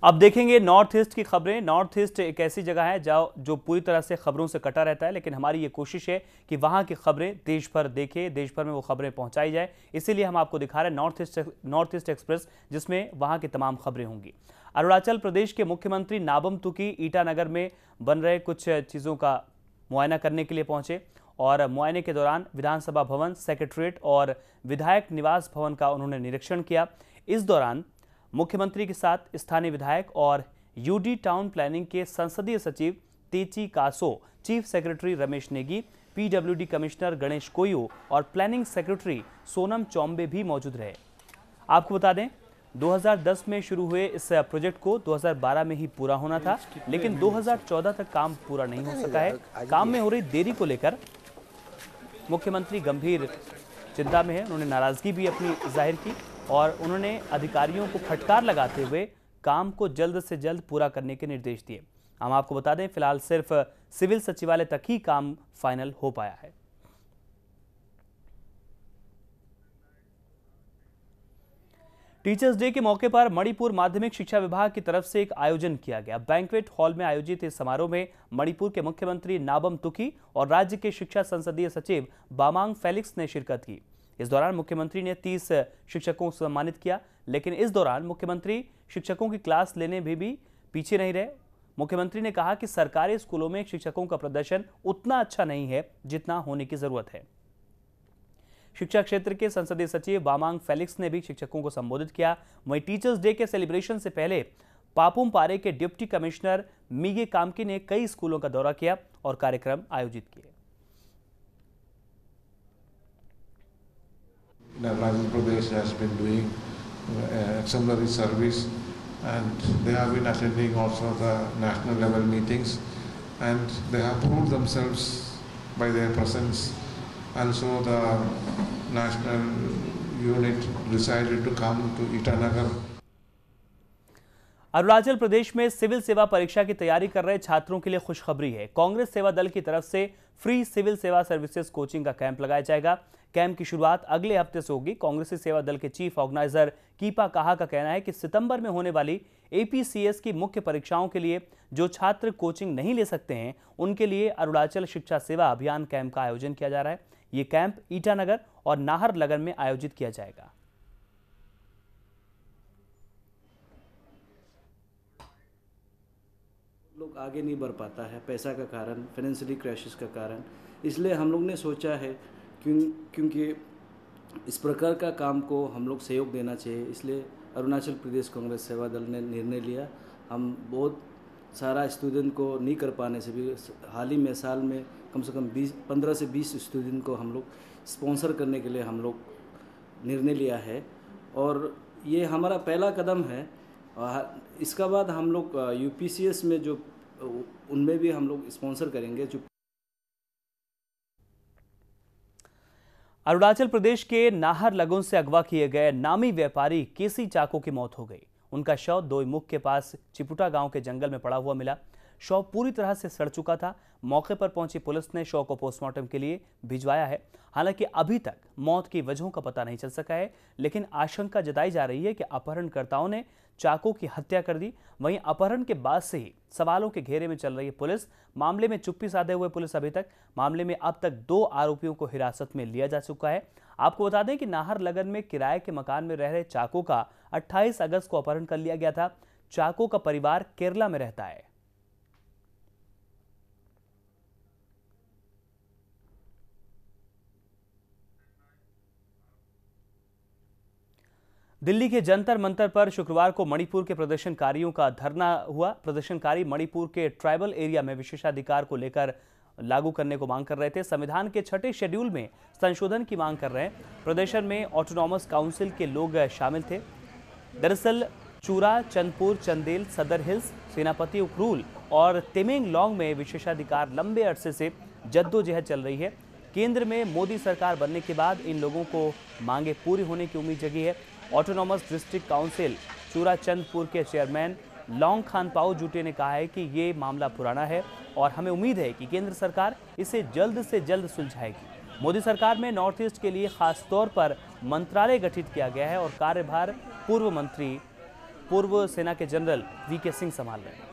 अब देखेंगे north east की खबरें। नॉर्थ ईस्ट एक ऐसी जगह है जो पूरी तरह से खबरों से कटा रहता है, लेकिन हमारी ये कोशिश है कि वहां की खबरें देश भर देखें, देश भर में वो खबरें पहुंचाई जाए। इसीलिए हम आपको दिखा रहे हैं नॉर्थ ईस्ट एक्सप्रेस, जिसमें वहां की तमाम खबरें होंगी। अरुणाचल प्रदेश के मुख्यमंत्री नाबम तुकी ईटानगर में बन रहे कुछ चीज़ों का मुआयना करने के लिए पहुंचे और मुआयने के दौरान विधानसभा भवन, सेक्रेटरीट और विधायक निवास भवन का उन्होंने निरीक्षण किया। इस दौरान मुख्यमंत्री के साथ स्थानीय विधायक और यूडी टाउन प्लानिंग के संसदीय सचिव Techi Kaso, chief secretary Ramesh Negi, PWD commissioner Ganesh Koyu और प्लानिंग सेक्रेटरी सोनम चौम्बे भी मौजूद रहे। आपको बता दें, 2010 में शुरू हुए इस प्रोजेक्ट को 2012 में ही पूरा होना था, लेकिन 2014 तक काम पूरा नहीं हो सका है। काम में हो रही देरी को लेकर मुख्यमंत्री गंभीर चिंता में है। उन्होंने नाराजगी भी अपनी जाहिर की और उन्होंने अधिकारियों को फटकार लगाते हुए काम को जल्द से जल्द पूरा करने के निर्देश दिए। हम आपको बता दें, फिलहाल सिर्फ सिविल सचिवालय तक ही काम फाइनल हो पाया है। टीचर्स डे के मौके पर मणिपुर माध्यमिक शिक्षा विभाग की तरफ से एक आयोजन किया गया। बैंक्वेट हॉल में आयोजित इस समारोह में मणिपुर के मुख्यमंत्री नाबम तुकी और राज्य के शिक्षा संसदीय सचिव बामांग फेलिक्स ने शिरकत की। इस दौरान मुख्यमंत्री ने 30 शिक्षकों को सम्मानित किया, लेकिन इस दौरान मुख्यमंत्री शिक्षकों की क्लास लेने भी पीछे नहीं रहे। मुख्यमंत्री ने कहा कि सरकारी स्कूलों में शिक्षकों का प्रदर्शन उतना अच्छा नहीं है जितना होने की जरूरत है। शिक्षा क्षेत्र के संसदीय सचिव बामांग फेलिक्स ने भी शिक्षकों को संबोधित किया। वहीं टीचर्स डे के सेलिब्रेशन से पहले पापुम पारे के डिप्टी कमिश्नर मीगे कामकी ने कई स्कूलों का दौरा किया और कार्यक्रम आयोजित किए। Arunachal Pradesh has been doing exemplary service, and they have been attending also the national level meetings, and they have proved themselves by their presence. And so the national unit decided to come to Itanagar. Arunachal Pradesh में civil सेवा परीक्षा की तैयारी कर रहे छात्रों के लिए खुशखबरी है। कांग्रेस सेवा दल की तरफ से फ्री सिविल सेवा सर्विसेज कोचिंग का कैंप लगाया जाएगा। कैंप की शुरुआत अगले हफ्ते से होगी। कांग्रेसी सेवा दल के चीफ ऑर्गेनाइजर कीपा काहा का कहना है कि सितंबर में होने वाली एपीसीएस की मुख्य परीक्षाओं के लिए जो छात्र कोचिंग नहीं ले सकते हैं, उनके लिए अरुणाचल शिक्षा सेवा अभियान कैंप का आयोजन किया जा रहा है। ये कैंप ईटानगर और नाहरलगन में आयोजित किया जाएगा। लोग आगे नहीं बढ़ पाता है, पैसा का कारण, फाइनेंशियली क्राइसिस का कारण। इसलिए हम लोग ने सोचा है क्योंकि इस प्रकार का काम को हम लोग सहयोग देना चाहिए, इसलिए अरुणाचल प्रदेश कांग्रेस सेवा दल ने निर्णय लिया। हम बहुत सारा स्टूडेंट को नहीं कर पाने से भी हाल ही में साल में कम से कम 15 से 20 स्टूडेंट को हम लोग स्पॉन्सर करने के लिए हम लोग निर्णय लिया है और ये हमारा पहला कदम है। इसका बाद हम लोग यूपीसीएस में जो उनमें भी हम लोग स्पॉन्सर करेंगे। जो अरुणाचल प्रदेश के नाहरलगुन से अगवा किए गए नामी व्यापारी केसी चाको की मौत हो गई। उनका शव दोईमुख के पास चिपुटा गांव के जंगल में पड़ा हुआ मिला। शव पूरी तरह से सड़ चुका था। मौके पर पहुंची पुलिस ने शव को पोस्टमार्टम के लिए भिजवाया है। हालांकि अभी तक मौत की वजहों का पता नहीं चल सका है, लेकिन आशंका जताई जा रही है कि अपहरणकर्ताओं ने चाको की हत्या कर दी। वहीं अपहरण के बाद से ही सवालों के घेरे में चल रही है पुलिस। मामले में चुप्पी साधे हुए पुलिस अभी तक मामले में अब तक 2 आरोपियों को हिरासत में लिया जा चुका है। आपको बता दें कि नाहरलगन में किराए के मकान में रह रहे चाको का 28 अगस्त को अपहरण कर लिया गया था। चाको का परिवार केरला में रहता है। दिल्ली के जंतर मंतर पर शुक्रवार को मणिपुर के प्रदर्शनकारियों का धरना हुआ। प्रदर्शनकारी मणिपुर के ट्राइबल एरिया में विशेषाधिकार को लेकर लागू करने को मांग कर रहे थे। संविधान के 6ठे शेड्यूल में संशोधन की मांग कर रहे हैं। प्रदर्शन में ऑटोनॉमस काउंसिल के लोग शामिल थे। दरअसल चूरा, चंदपुर, चंदेल, सदर हिल्स, सेनापति उखरूल और तेमेंगलोंग में विशेषाधिकार लंबे अरसे से जद्दोजहद चल रही है। केंद्र में मोदी सरकार बनने के बाद इन लोगों को मांगे पूरी होने की उम्मीद जगी है। ऑटोनॉमस डिस्ट्रिक्ट काउंसिल चूरा चंदपुर के चेयरमैन लॉन्ग खान पाओ जूटे ने कहा है कि ये मामला पुराना है और हमें उम्मीद है कि केंद्र सरकार इसे जल्द से जल्द सुलझाएगी। मोदी सरकार में नॉर्थ ईस्ट के लिए खास तौर पर मंत्रालय गठित किया गया है और कार्यभार पूर्व मंत्री पूर्व सेना के जनरल वीके सिंह संभाल रहे हैं।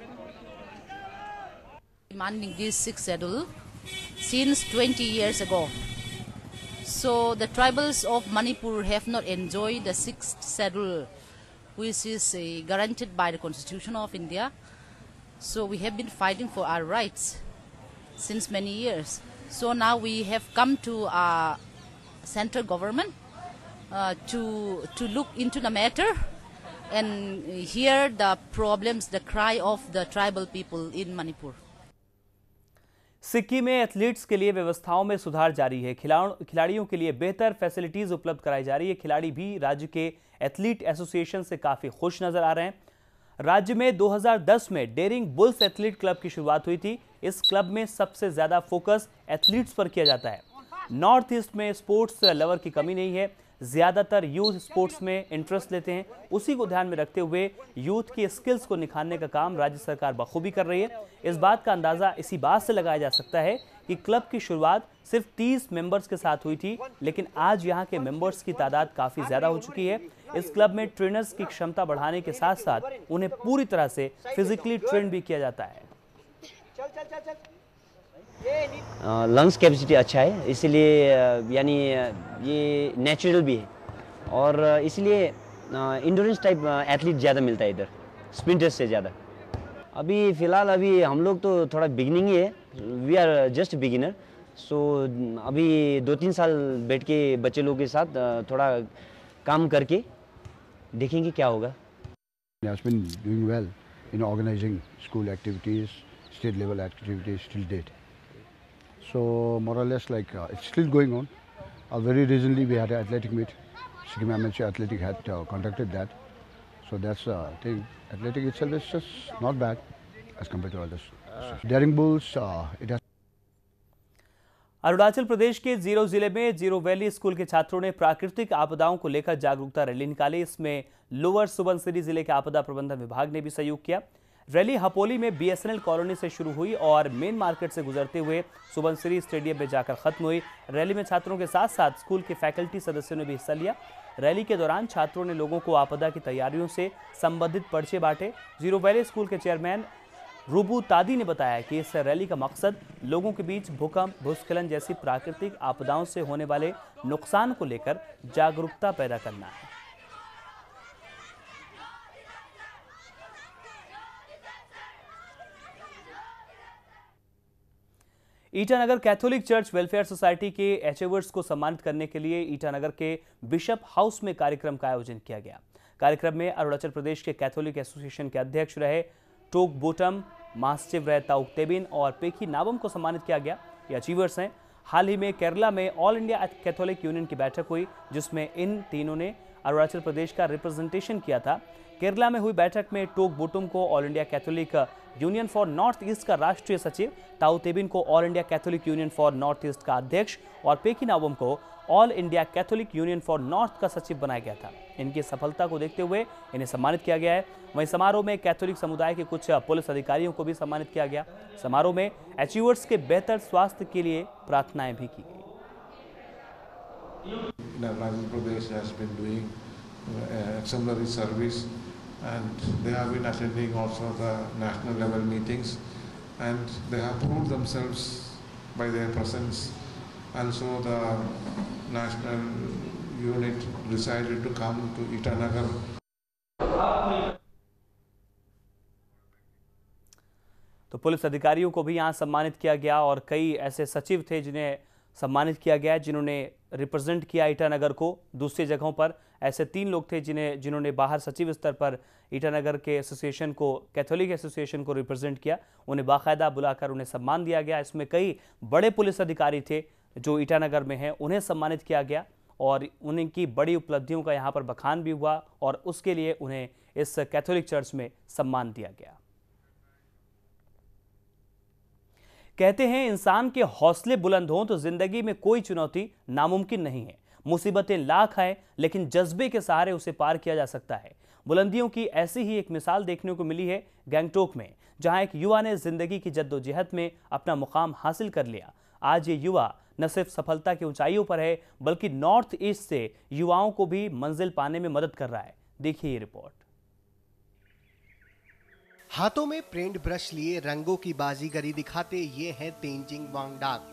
Demanding this sixth schedule since 20 years ago. So the tribals of Manipur have not enjoyed the sixth schedule, which is guaranteed by the Constitution of India. So we have been fighting for our rights since many years. So now we have come to central government to look into the matter and hear the problems, the cry of the tribal people in Manipur. Sikkim में athletes के लिए व्यवस्थाओं में सुधार जारी है। खिलाड़ियों के लिए बेहतर फैसिलिटीज उपलब्ध कराई जा रही है। खिलाड़ी भी राज्य के एथलीट एसोसिएशन से काफी खुश नजर आ रहे हैं। राज्य में 2010 में डेयरिंग बुल्स एथलीट क्लब की शुरुआत हुई थी। इस क्लब में सबसे ज्यादा फोकस एथलीट्स पर किया जाता है। नॉर्थ ईस्ट में स्पोर्ट्स लवर की कमी नहीं है। ज्यादातर यूथ स्पोर्ट्स में इंटरेस्ट लेते हैं। उसी को ध्यान में रखते हुए यूथ की स्किल्स को निखारने का काम राज्य सरकार बखूबी कर रही है। इस बात का अंदाजा इसी बात से लगाया जा सकता है कि क्लब की शुरुआत सिर्फ 30 मेंबर्स के साथ हुई थी, लेकिन आज यहां के मेंबर्स की तादाद काफी ज्यादा हो चुकी है। इस क्लब में ट्रेनर्स की क्षमता बढ़ाने के साथ साथ उन्हें पूरी तरह से फिजिकली ट्रेन भी किया जाता है। लंग्स कैपेसिटी अच्छा है, इसलिए यानी ये नेचुरल भी है और इसलिए इंडोरेंस टाइप एथलीट ज़्यादा मिलता है इधर स्प्रिंटर्स से ज़्यादा। अभी फ़िलहाल हम लोग तो थोड़ा बिगिनिंग ही है, वी आर जस्ट बिगिनर। सो अभी 2-3 साल बैठ के बच्चे लोगों के साथ थोड़ा काम करके देखेंगे क्या होगा। has been doing well in organizing school activities, state level activities till date. So more or less like it's still going on. Very recently we had an athletic meet. Sikkim Amateur Athletic had conducted that. So that's the thing. Athletic itself is just not bad as compared to others. Daring Bulls, it has. Arunachal Pradesh के zero जिले में zero valley school के छात्रों ने प्राकृतिक आपदाओं को लेकर जागरूकता रैली निकाली। इसमें लोअर सुबनसिरी जिले के आपदा प्रबंधन विभाग ने भी सहयोग किया। रैली हपोली में बीएसएनएल कॉलोनी से शुरू हुई और मेन मार्केट से गुजरते हुए सुबनसिरी स्टेडियम में जाकर खत्म हुई। रैली में छात्रों के साथ साथ स्कूल के फैकल्टी सदस्यों ने भी हिस्सा लिया। रैली के दौरान छात्रों ने लोगों को आपदा की तैयारियों से संबंधित पर्चे बांटे। जीरो वैली स्कूल के चेयरमैन रूबू तादी ने बताया कि इस रैली का मकसद लोगों के बीच भूकंप, भूस्खलन जैसी प्राकृतिक आपदाओं से होने वाले नुकसान को लेकर जागरूकता पैदा करना है। Itanagar Catholic church welfare society के अचीवर्स को सम्मानित करने के लिए ईटानगर के बिशप हाउस में कार्यक्रम का आयोजन किया गया। कार्यक्रम में अरुणाचल प्रदेश के कैथोलिक एसोसिएशन के अध्यक्ष रहे टोक बोटम, महासचिव रहे ताउक तेबिन और पेखी नाबम को सम्मानित किया गया। ये अचीवर्स हैं। हाल ही में केरला में ऑल इंडिया कैथोलिक यूनियन की बैठक हुई, जिसमें इन तीनों ने अरुणाचल प्रदेश का रिप्रेजेंटेशन किया था। केरला में हुई बैठक में टोक बोटम को all India Catholic union for north east का राष्ट्रीय सचिव, ताऊ तेबिन को all India Catholic union for north east का अध्यक्ष और पेखी नाबम को all India Catholic union for north का सचिव बनाया गया था। इनकी सफलता को देखते हुए इन्हें सम्मानित किया गया है। वहीं समारोह में कैथोलिक समुदाय के कुछ पुलिस अधिकारियों को भी सम्मानित किया गया। समारोह में अचीवर्स के बेहतर स्वास्थ्य के लिए प्रार्थनाएं भी की गई। Arunachal Pradesh has been doing exemplary service, and they have been attending also the national level meetings, and they have proved themselves by their presence. And so the national unit decided to come to Itanagar. तो police अधिकारियों को भी यहाँ सम्मानित किया गया और कई ऐसे सचिव थे जिन्हें सम्मानित किया गया, जिन्होंने रिप्रेजेंट किया ईटानगर को दूसरी जगहों पर। ऐसे 3 लोग थे जिन्होंने बाहर सचिव स्तर पर ईटानगर के एसोसिएशन को, कैथोलिक एसोसिएशन को रिप्रेजेंट किया। उन्हें बाकायदा बुलाकर उन्हें सम्मान दिया गया। इसमें कई बड़े पुलिस अधिकारी थे जो ईटानगर में हैं, उन्हें सम्मानित किया गया और उनकी बड़ी उपलब्धियों का यहाँ पर बखान भी हुआ और उसके लिए उन्हें इस कैथोलिक चर्च में सम्मान दिया गया। कहते हैं इंसान के हौसले बुलंद हों तो जिंदगी में कोई चुनौती नामुमकिन नहीं है। मुसीबतें लाख आए लेकिन जज्बे के सहारे उसे पार किया जा सकता है। बुलंदियों की ऐसी ही एक मिसाल देखने को मिली है गैंगटोक में, जहां एक युवा ने जिंदगी की जद्दोजहद में अपना मुकाम हासिल कर लिया। आज ये युवा न सिर्फ सफलता की ऊंचाइयों पर है बल्कि नॉर्थ ईस्ट से युवाओं को भी मंजिल पाने में मदद कर रहा है। देखिए ये रिपोर्ट। हाथों में पेंट ब्रश लिए रंगों की बाजीगरी दिखाते ये हैं तेंजिंग वांगडाक।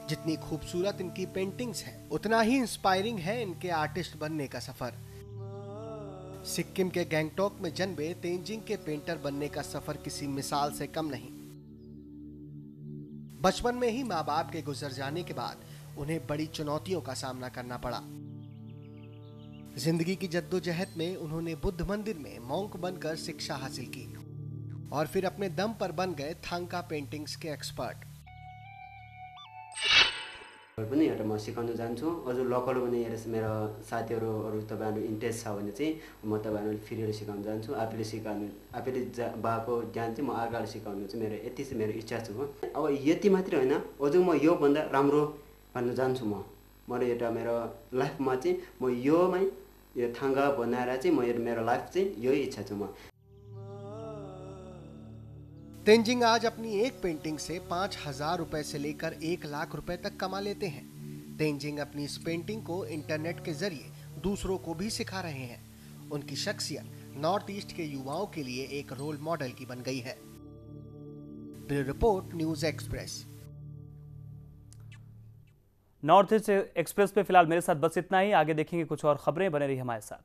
जितनी खूबसूरत इनकी पेंटिंग्स हैं, उतना ही इंस्पायरिंग है इनके आर्टिस्ट बनने का सफर। सिक्किम के गैंगटॉक में जन्मे तेंजिंग के पेंटर बनने का सफर किसी मिसाल से कम नहीं। बचपन में ही माँ बाप के गुजर जाने के बाद उन्हें बड़ी चुनौतियों का सामना करना पड़ा। जिंदगी की जद्दोजहद में उन्होंने बुद्ध मंदिर में मॉन्क बनकर शिक्षा हासिल की और फिर अपने दम पर बन गए थांका पेंटिंग्स के एक्सपर्ट। पनि एउटा म सिकाउन जान्छु। अझ लोकल पनि मेरो साथीहरू अरू तपाईहरु इन्ट्रेस्ट छ भने चाहिँ म तपाईहरुले फ्रीले सिकाउन जान्छु। आफूले भएको ज्ञान चाहिँ म अर्काले सिकाउनु चाहिँ मेरो यति चाहिँ मेरो इच्छा छ। अब यति मात्र हैन, अझ म यो भन्दा राम्रो भन्न जान्छु। म एउटा मेरो लाइफमा चाहिँ म योमै यो थांगा बनाएर चाहिँ म मेरो लाइफ चाहिँ यही इच्छा छ। म तेंजिंग आज अपनी एक पेंटिंग से 5,000 रुपए से लेकर 1 लाख रुपए तक कमा लेते हैं। तेंजिंग अपनी इस पेंटिंग को इंटरनेट के जरिए दूसरों को भी सिखा रहे हैं। उनकी शख्सियत नॉर्थ ईस्ट के युवाओं के लिए एक रोल मॉडल की बन गई है। Bureau report, news express. North east express पे फिलहाल मेरे साथ बस इतना ही। आगे देखेंगे कुछ और खबरें, बने रहिए हमारे साथ।